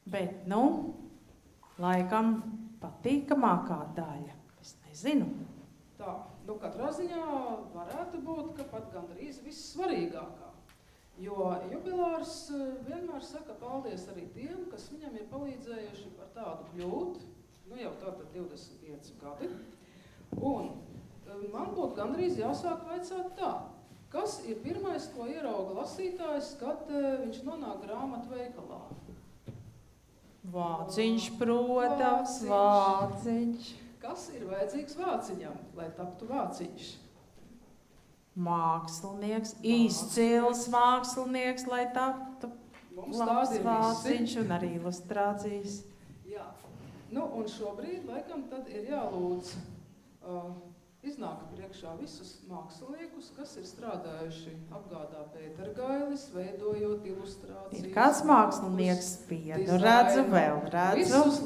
Bet, laikam patīkamākā daļa. Es nezinu. Tā, katrā ziņā varētu būt, ka pat gandrīz vissvarīgākā. Jo jubilārs vienmēr saka paldies arī tiem, kas viņam ir palīdzējuši par tādu kļūt. Jau tātad 25 gadi. Un man būtu gandrīz jāsāk vaicāt tā. Kas ir pirmais, ko ierauga lasītājs, kad viņš nonāk grāmatu veikalā? Vāciņš, protams, vāciņš. Kas ir vajadzīgs vāciņam, lai taptu vāciņš? Mākslinieks, izcils mākslinieks, lai taptu labs vāciņš un arī ilustrācijas. Jā. Un šobrīd, laikam, tad ir jālūdz iznāk priekšā visus māksliniekus, kas ir strādājuši apgādā Pētergailis, veidojot ilustrācijas. Ir kāds mākslinieks spiedu, redzu.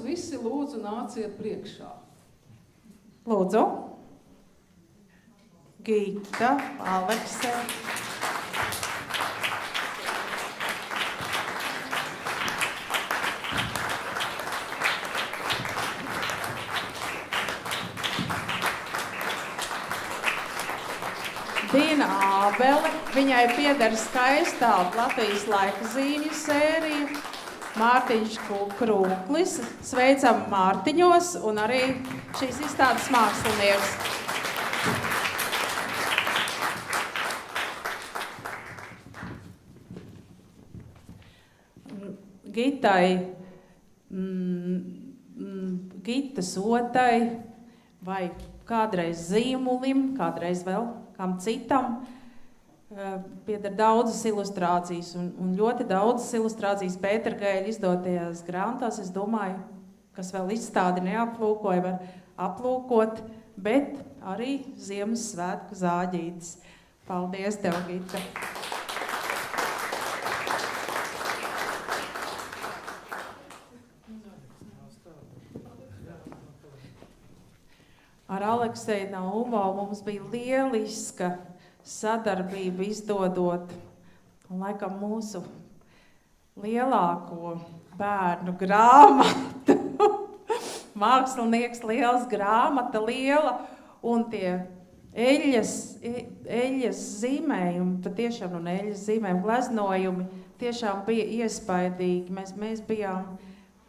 Visi lūdzu nāciet priekšā. Lūdzu. Gita, Alekse. Dina Ābele, viņai pieder skaistā Latvijas laika zīmju sērija. Mārtiņš Krūklis, sveicam Mārtiņos un arī šīs izstādes mākslinieks. Gitas Otai vai kādreiz Zīmulim, kādreiz vēl kam citam, pieder daudzas ilustrācijas un ļoti daudzas ilustrācijas Pētergaiļa izdotajās grāmatās. Es domāju, kas vēl izstādi neaplūkoja, var aplūkot, bet arī Ziemassvētku zāģītes. Paldies tev, Gita! Ar Alekseju Naumovu mums bija lieliska sadarbība izdodot, laikam, mūsu lielāko bērnu grāmatu. Mākslinieks liels, grāmata liela, un tie eļļas zīmējumi, patiešām un eļļas zīmējumi, gleznojumi tiešām bija iespaidīgi. Mēs bijām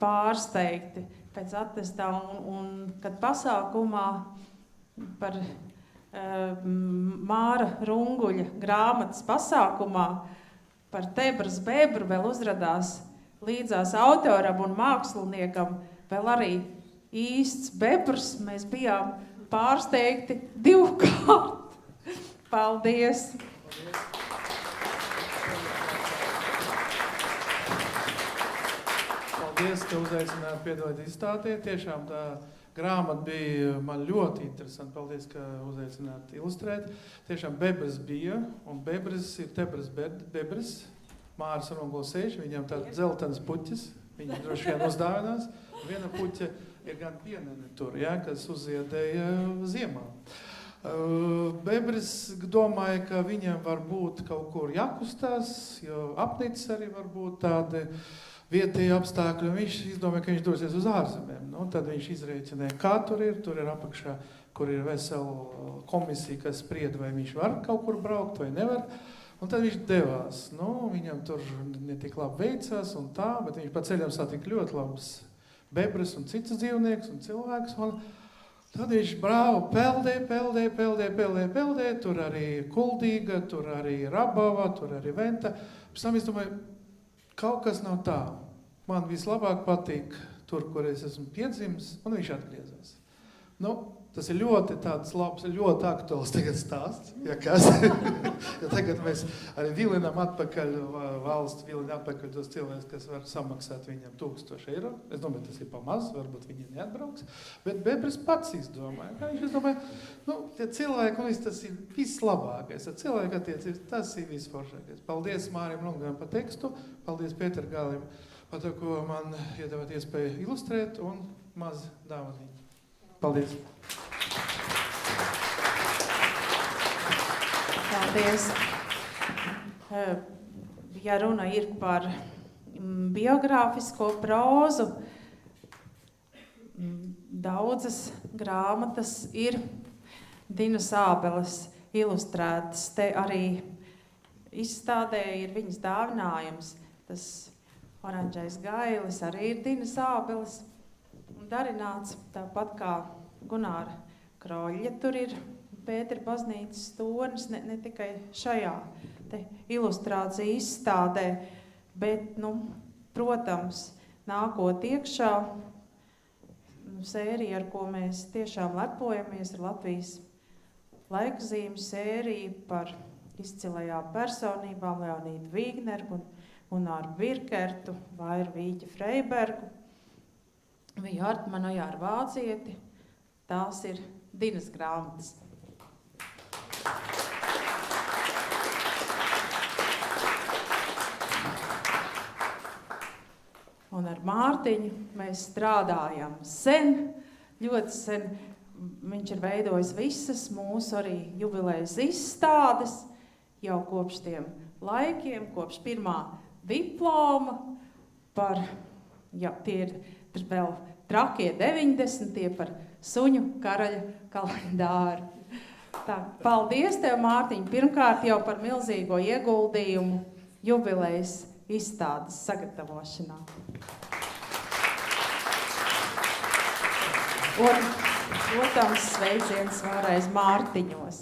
pārsteigti pēc attestā, un kad pasākumā par Māra Runguļa grāmatas pasākumā par Tebras bebru vēl uzradās līdzās autoram un māksliniekam vēl arī īsts bebrs. Mēs bijām pārsteigti divkārt. Paldies! Paldies, ka uzaicināt piedalīt izstādē. Tiešām tā grāmata bija man ļoti interesanti. Paldies, ka uzaicināt ilustrēt. Tiešām bebres bija, un bebres ir Tebras bebres. Māris Runguls sēž, viņam tāds dzeltens puķis, viņi droši vien uzdāvinās. Viena puķa ir gan pienene tur, kas uzziedēja ziemā. Bebres domāja, ka viņam var būt kaut kur jākustās, jo apnicis arī var būt tādi vietēji apstākļi, un viņš izdomāja, ka viņš dosies uz ārzemēm. Tad viņš izrēķināja, kā tur ir apakšā, kur ir vesela komisija, kas spried, vai viņš var kaut kur braukt vai nevar. Un tad viņš devās. Viņam tur ne tik labi veicās un tā, bet viņš pa ceļam satika ļoti labus bebres un citus dzīvniekus un cilvēkus. Un tad viņš brāvu peldē, tur arī Kuldīga, tur arī Rabava, tur arī Venta. Pēc tam es domāju, kaut kas nav tā. Man vislabāk patīk tur, kur es esmu piedzimis, un viņš atgriezās. Tas ir ļoti tāds labs, ļoti aktuāls tagad stāsts, jo tagad mēs arī vilinām atpakaļ, valsts vilina atpakaļ tos cilvēkus, kas var samaksāt viņam 1000 eiro. Es domāju, tas ir pamaz, varbūt viņi neatbrauks, bet bebres pats izdomāja. Viņš izdomāja, tie cilvēki, un tas ir vislabākais, cilvēki attiecības, tas ir visforšākais. Paldies Mārim Runguļam par tekstu, paldies Pētergailim par to, ko man iedevāt iespēju ilustrēt un maz dāvaniņu. Paldies! Paldies! Ja runa ir par biogrāfisko prózu. Daudzas grāmatas ir Dinas Ābeles ilustrētas. Te arī izstādē ir viņas dāvinājums. Tas oranžais gailis arī ir Dinas Ābeles un darināts, tāpat kā Gunāra Kroļļa. Tur ir Pētera baznīcas tornis, ne tikai šajā te ilustrācija izstādē, bet, protams, nākot iekšā, sērija, ar ko mēs tiešām lepojamies, ir Latvijas laikzīmu sērija par izcilajām personībām Leonīdu Vīgneru un Gunāru Birkertu, Vairu Vīķi Freibergu, Viju Artmanu, Ojāru Vācieti. Tās ir Dinas grāmatas. Un ar Mārtiņu mēs strādājam sen, ļoti sen. Viņš ir veidojis visas mūsu arī jubilejas izstādes jau kopš tiem laikiem, kopš pirmā diploma par, tie ir vēl trakie 90. par suņu karaļa kalendāru. Tā, paldies tev, Mārtiņ, pirmkārt jau par milzīgo ieguldījumu jubilejas izstādes sagatavošanā. Un, protams, sveiciens vēlreiz Mārtiņos.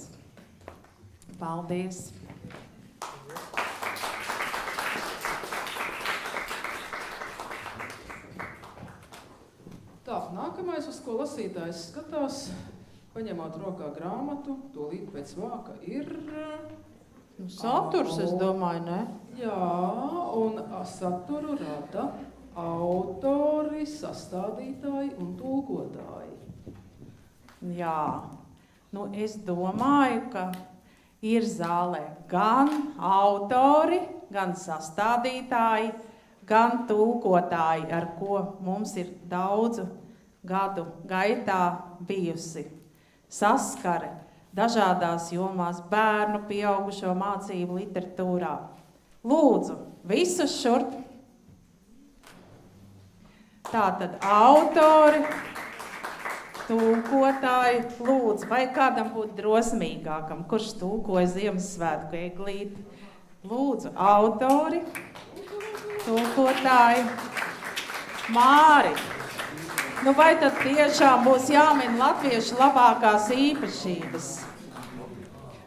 Paldies! Tā, nākamais, uz ko lasītājs skatās, paņemot rokā grāmatu, tūlīt pēc vāka ir... Saturs, es domāju, ne? Jā, un saturu rada autori, sastādītāji un tulkotāji. Jā, es domāju, ka ir zālē gan autori, gan sastādītāji, gan tulkotāji, ar ko mums ir daudzu gadu gaitā bijusi saskare dažādās jomās bērnu, pieaugušo mācību literatūrā. Lūdzu, visus šurp. Tātad autori, tulkotāji, lūdzu, vai kādam būtu drosmīgākam, kurš tulkoja Ziemassvētku eglīti. Lūdzu, autori, tulkotāji, Māri. Vai tad tiešām būs jāmin latviešu labākās īpašības?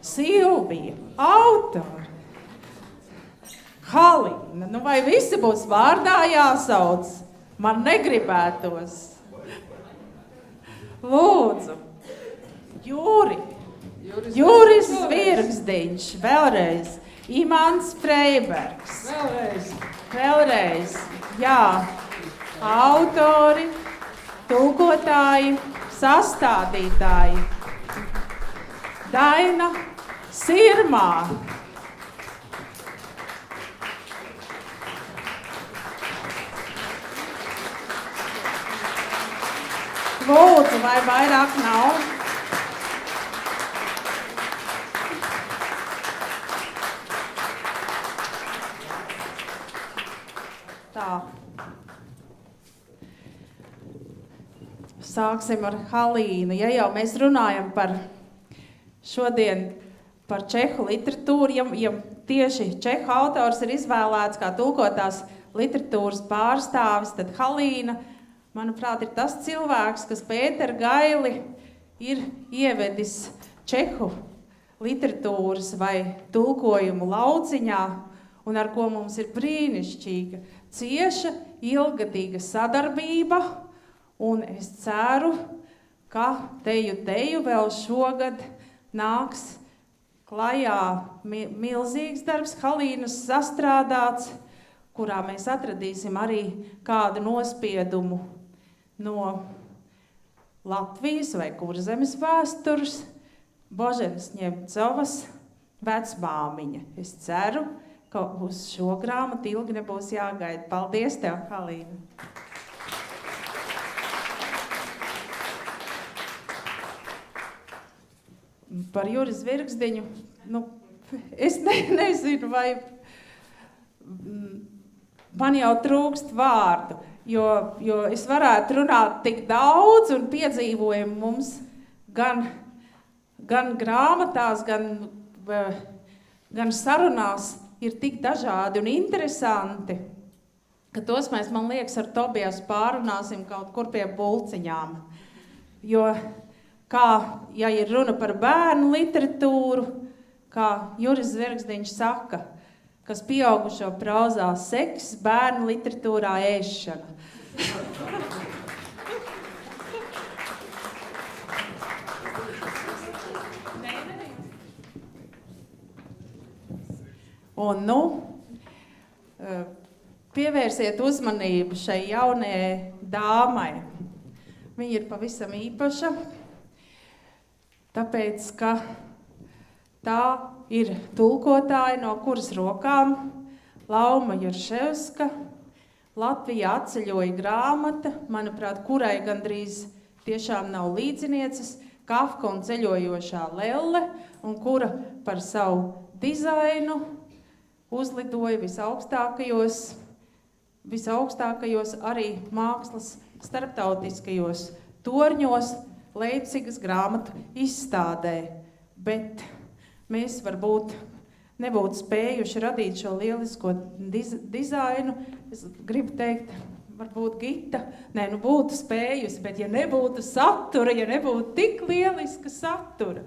Silvija, autori, Halina, vai visi būs vārdā jāsauc? Man negribētos. Lūdzu, Juris Virgsdiņš, vēlreiz, Imants Freibergs. Vēlreiz, jā, autori, tulkotāji, sastādītāji, Daina Sirmā. Lūdzu, vai vairāk nav? Tā. Sāksim ar Halīnu. Ja jau mēs runājam šodien par čehu literatūru, ja tieši čehu autors ir izvēlēts kā tulkotās literatūras pārstāvis, tad Halīna, manuprāt, ir tas cilvēks, kas Pēteru Gaili ir ievedis čehu literatūras vai tulkojumu lauciņā, un ar ko mums ir brīnišķīga, cieša, ilgadīga sadarbība, un es ceru, ka teju vēl šogad nāks klajā milzīgs darbs, Halīnas sastrādāts, kurā mēs atradīsim arī kādu nospiedumu no Latvijas vai Kurzemes vēstures, Boženas Ņemcovas vecmāmiņa. Es ceru, ka uz šo grāmatu ilgi nebūs jāgaida. Paldies tev, Halīna! Par Juris Virgsdiņu, es nezinu, vai man jau trūkst vārdu, jo es varētu runāt tik daudz un piedzīvojumu mums gan grāmatās, gan sarunās ir tik dažādi un interesanti, ka tos mēs, man liekas, ar Tobijas pārunāsim kaut kur pie bulciņām. Jo, kā, ja ir runa par bērnu literatūru, kā Juris Zvergzdiņš saka, kas pieaugušo prauzā seks, bērnu literatūrā ēšana. Un, pievērsiet uzmanību šai jaunajai dāmai. Viņa ir pavisam īpaša, tāpēc, ka tā ir tulkotāja, no kuras rokām Lauma Jurševska, Latvijā atceļoja grāmata, manuprāt, kurai gandrīz tiešām nav līdzinieces, Kafka un ceļojošā lelle, un kura par savu dizainu uzlidoja visaugstākajos arī mākslas starptautiskajos torņos Leipcigas grāmatu izstādē. Bet mēs varbūt nebūtu spējuši radīt šo lielisko dizainu. Es gribu teikt, varbūt Gita, būtu spējusi, bet ja nebūtu satura, ja nebūtu tik lieliska satura.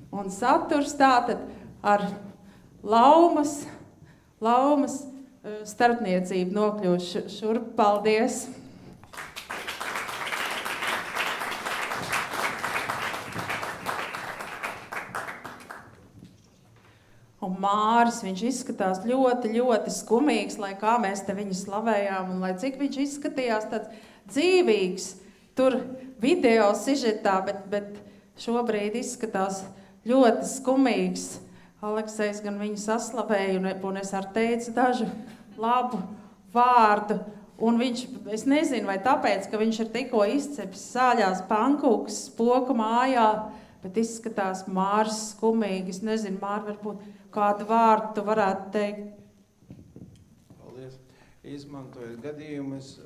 Un saturs tātad ar Laumas starpniecību nokļūšu šurp. Paldies! Un Māris, viņš izskatās ļoti, ļoti skumīgs, lai kā mēs te viņu slavējām, un lai cik viņš izskatījās tāds dzīvīgs tur video sižetā, bet šobrīd izskatās ļoti skumīgs. Aleksejs gan viņu saslavēja, un es ar teicu dažu labu vārdu. Un viņš, es nezinu, vai tāpēc, ka viņš ir tikko izcepis sāļās pankūkas spoku mājā, bet izskatās Māris skumīgi. Es nezinu, Māri, varbūt kādu vārdu tu varētu teikt. Paldies. Izmantojot gadījumu, es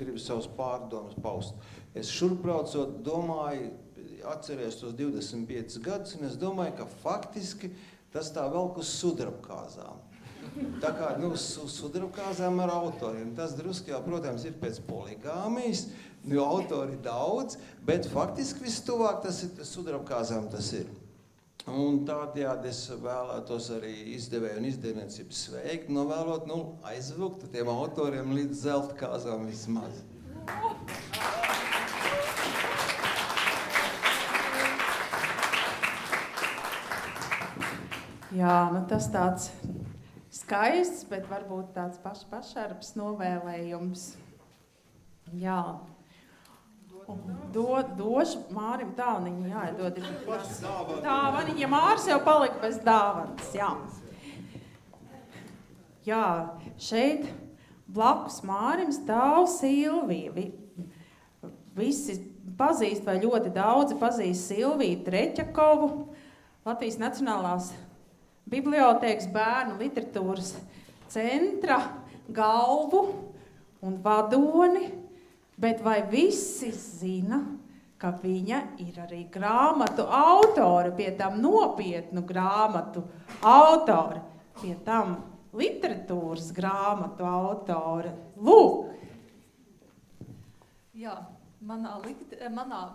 gribu savus pārdomas paust. Es šurbraucot domāju, atceries tos 25 gadus, un es domāju, ka faktiski tas tā velk uz sudrabkāzām. Tā kā, sudrabkāzām ar autoriem. Tas drusku jau, protams, ir pēc poligāmijas, jo autori daudz, bet faktiski vistuvāk tas ir sudrabkāzām tas ir. Un tādējādi es vēlētos arī izdevēju un izdevniecību sveikt, novēlot, aizvilkt tiem autoriem līdz zelta kāzām vismaz. Jā, tas tāds skaists, bet varbūt tāds pašarbs novēlējums. Jā. Došu Mārim dāvaniņu, jāiedod. Dāvaniņa, Māris jau palika bez dāvanas, jā. Jā, šeit blakus Mārim stāv Silvija. Visi pazīst, vai ļoti daudzi pazīst Silviju Treķakovu, Latvijas Nacionālās Bibliotēkas bērnu literatūras centra galvu un vadoni, bet vai visi zina, ka viņa ir arī grāmatu autore, pie tam nopietnu grāmatu autore, pie tam literatūras grāmatu autore. Lūk! Jā. Manā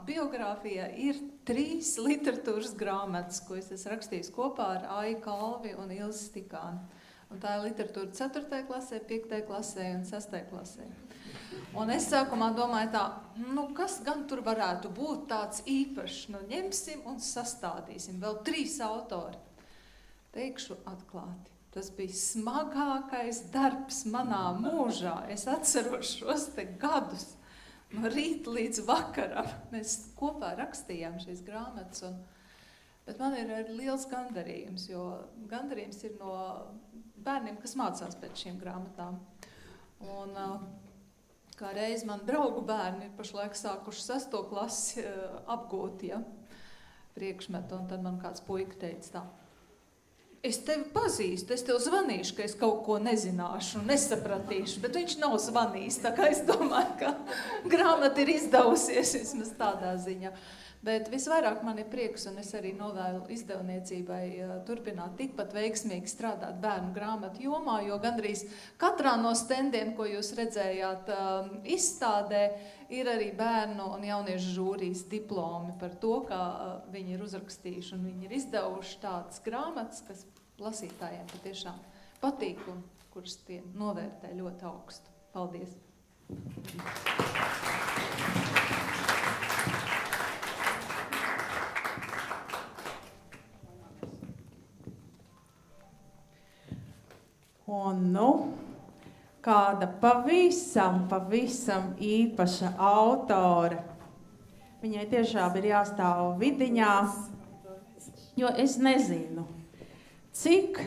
biogrāfijā ir 3 literatūras grāmatas, ko es esmu rakstījis kopā ar Aiju Kalvi un Ilzi Stikāni. Un tā ir literatūra 4. klasē, 5. klasē un 6. klasē. Un es sākumā domāju tā, kas gan tur varētu būt tāds īpašs? Ņemsim un sastādīsim. Vēl 3 autori. Teikšu atklāti. Tas bija smagākais darbs manā mūžā. Es atceros šos te gadus. No rīta līdz vakaram mēs kopā rakstījām šīs grāmatas, bet man ir liels gandarījums, jo gandarījums ir no bērniem, kas mācās pēc šīm grāmatām. Un kā reiz man draugu bērni ir pašlaik sākuši 6. klasi apgūt, priekšmetu, un tad man kāds puika teica tā, es tevi pazīstu, es tev zvanīšu, ka es kaut ko nezināšu, nesapratīšu, bet viņš nav zvanījis, tā kā es domāju, ka grāmata ir izdevusies vismaz tādā ziņā. Bet visvairāk man ir prieks, un es arī novēlu izdevniecībai turpināt tikpat veiksmīgi strādāt bērnu grāmatu jomā, jo gandrīz katrā no stendiem, ko jūs redzējāt izstādē, ir arī bērnu un jauniešu žūrijas diplomi par to, kā viņi ir uzrakstījuši un viņi ir izdevuši tādas grāmatas, kas lasītājiem patiešām patīk un kuras tie novērtē ļoti augstu. Paldies! Un, nu, kāda pavisam īpaša autore. Viņai tiešām ir jāstāv vidiņā, jo es nezinu, cik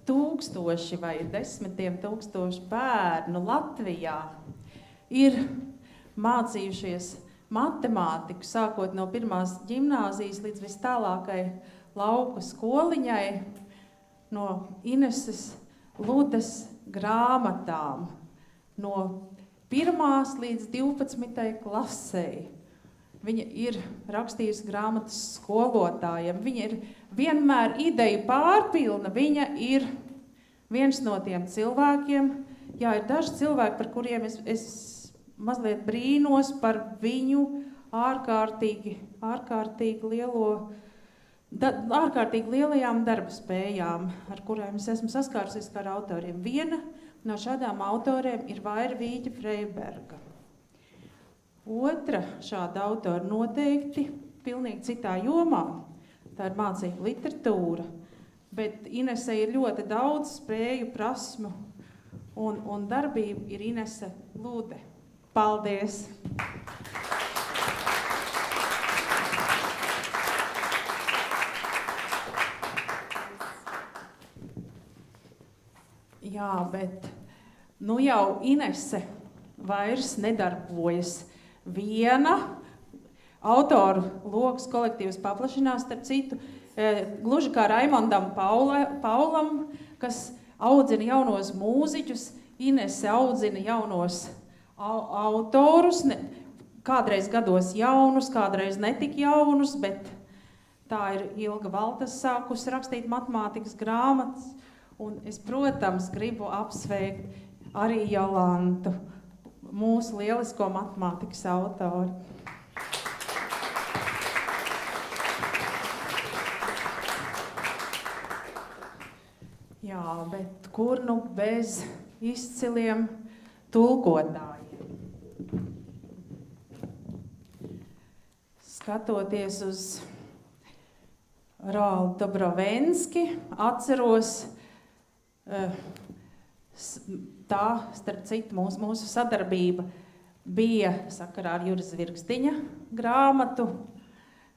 tūkstoši vai desmitiem tūkstoši bērnu Latvijā ir mācījušies matemātiku, sākot no pirmās ģimnāzijas līdz vis tālākai lauku skoliņai, no Ineses Ludes grāmatām, no 1. līdz 12. klasei. Viņa ir rakstījusi grāmatas skolotājiem, viņa ir vienmēr ideju pārpilna, viņa ir viens no tiem cilvēkiem, jā, ir daži cilvēki, par kuriem es mazliet brīnos par viņu ārkārtīgi lielajām darba spējām, ar kurām es esmu saskārusies kā ar autoriem. Viena no šādām autoriem ir Vaira Vīķa Freiberga. Otra šāda autora noteikti pilnīgi citā jomā. Tā ir mācība literatūra, bet Inese ir ļoti daudz spēju, prasmu un darbību ir Inese Lude. Paldies! Jā, bet nu jau Inese vairs nedarbojas viena. Autoru lokas kolektīvs paplašinās, starp citu, gluži kā Raimondam Paulam, kas audzina jaunos mūziķus, Inese audzina jaunos autorus, kādreiz gados jaunus, kādreiz netik jaunus, bet tā ir Ilga Valtas sākusi rakstīt matemātikas grāmatas. Un es, protams, gribu apsveikt arī Jolantu, mūsu lielisko matemātikas autoru. Jā, bet kur nu bez izciliem tulkotājiem? Skatoties uz Roaldu Dobrovenski, atceros tā, starp citu, mūsu sadarbība bija sakarā ar Juras Zvirgzdiņa grāmatu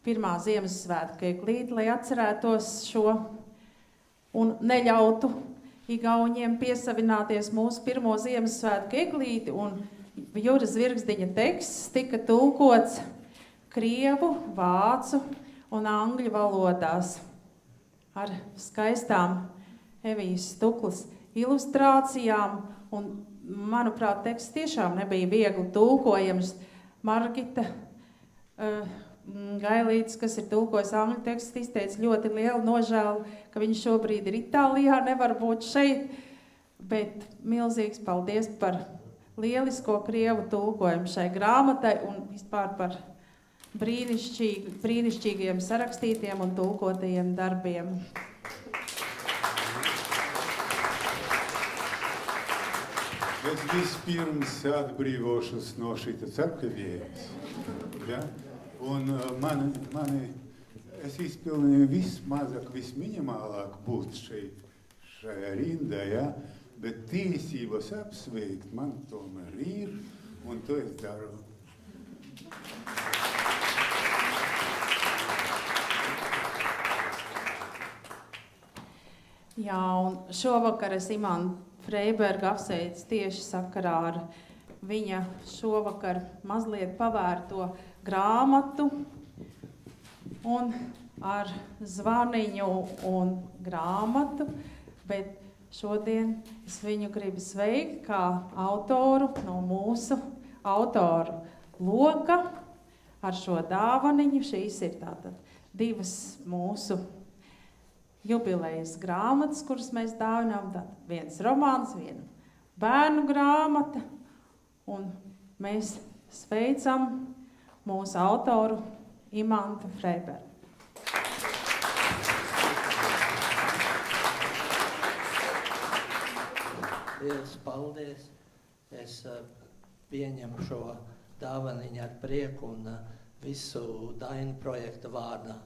Pirmā Ziemassvētku eglīte, lai atcerētos šo un neļautu igauņiem piesavināties mūsu pirmo Ziemassvētku eglīti, un Juras Zvirgzdiņa teksts tika tulkots krievu, vācu un angļu valodās ar skaistām Evijas Stuklas ilustrācijām, un, manuprāt, teksts tiešām nebija viegli tulkojams. Margita Gailītis, kas ir tulkojis angļu tekstu, izteica ļoti lielu nožēlu, ka viņš šobrīd ir Itālijā, nevar būt šeit, bet milzīgs paldies par lielisko krievu tulkojumu šai grāmatai un vispār par brīnišķīgiem sarakstītiem un tulkotajiem darbiem. Es vispirms atbrīvošos no šita cerkavietes, ja? Un es izpilnīju vismazāk, visminimālāk būt šajā rindā, ja? Bet tiesības apsveikt man tomēr ir, un to es daru. Jā, un šovakar es Imantu Freiberga apsveicu tieši sakarā ar viņa šovakar mazliet pavērto grāmatu. Un ar zvaniņu un grāmatu, bet šodien es viņu gribu sveikt kā autoru no mūsu autoru loka ar šo dāvaniņu. Šīs ir tātad 2 mūsu jubilejas grāmatas, kuras mēs dāvinām. Tātad viens romāns, viena bērnu grāmata, un mēs sveicam mūsu autoru Imantu Freibergu. Liels paldies! Es pieņemu šo dāvaniņu ar prieku un visu Dainu projekta vārdā.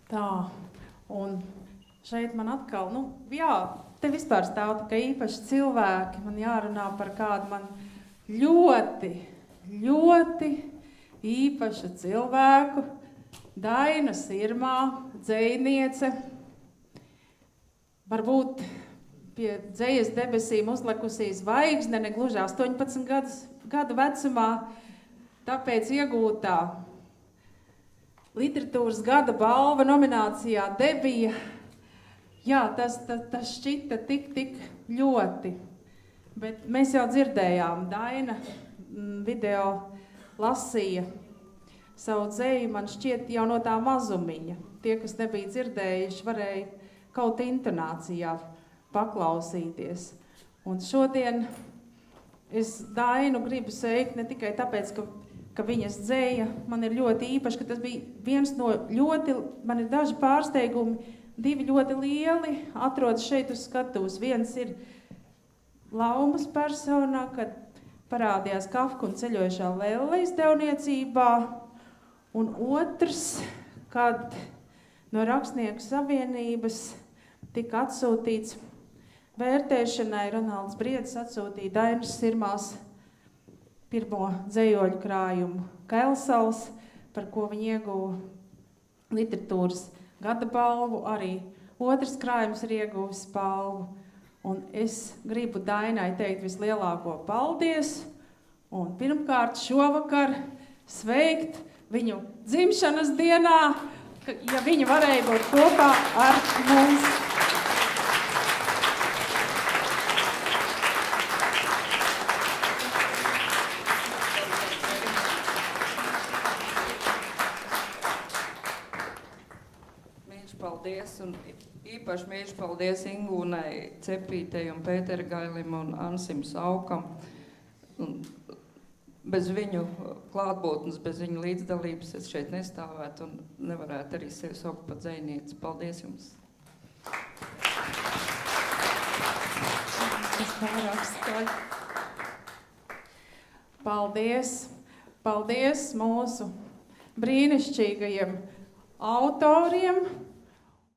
Tā, un šeit man atkal, te vispār stāv tikai īpaši cilvēki, man jārunā par kādu man ļoti, ļoti īpašu cilvēku, Daina Sirmā, dzejniece, varbūt pie dzejas debesīm uzlikusī zvaigzne, ne gluži 18 gadu vecumā, tāpēc iegūtā literatūras gada balva nominācijā debija. Jā, tas šķita tik ļoti, bet mēs jau dzirdējām, Daina video lasīja savu dzeju, man šķiet jau no tā mazumiņa. Tie, kas nebija dzirdējuši, varēja kaut intonācijā paklausīties. Un šodien es Dainu gribu sveikt ne tikai tāpēc, ka viņas dzeja man ir ļoti īpaši, ka tas bija viens no man ir daži pārsteigumi, 2 ļoti lieli atrodas šeit uz skatuves. Viens ir Laumas personā, kad parādījās Kafka un ceļojušā Lelle izdevniecībā, un otrs, kad no Rakstnieku savienības tika atsūtīts vērtēšanai, Ronalds Briedis atsūtīja Dainas Sirmās pirmo dzejoļu krājumu Kailsals, par ko viņi ieguva literatūras gada balvu, arī otrs krājums ir ieguvis balvu. Un es gribu Dainai teikt vislielāko paldies, un pirmkārt šovakar sveikt viņu dzimšanas dienā, ja viņa varēja būt kopā ar mums. Paldies, un īpaši mīļš paldies Ingūnai Cepītei un Pētera Gailim un Ansim Saukam. Un bez viņu klātbūtnes, bez viņu līdzdalības es šeit nestāvētu un nevarētu arī sevi saukt par dzejnieci. Paldies jums! Paldies! Paldies mūsu brīnišķīgajiem autoriem!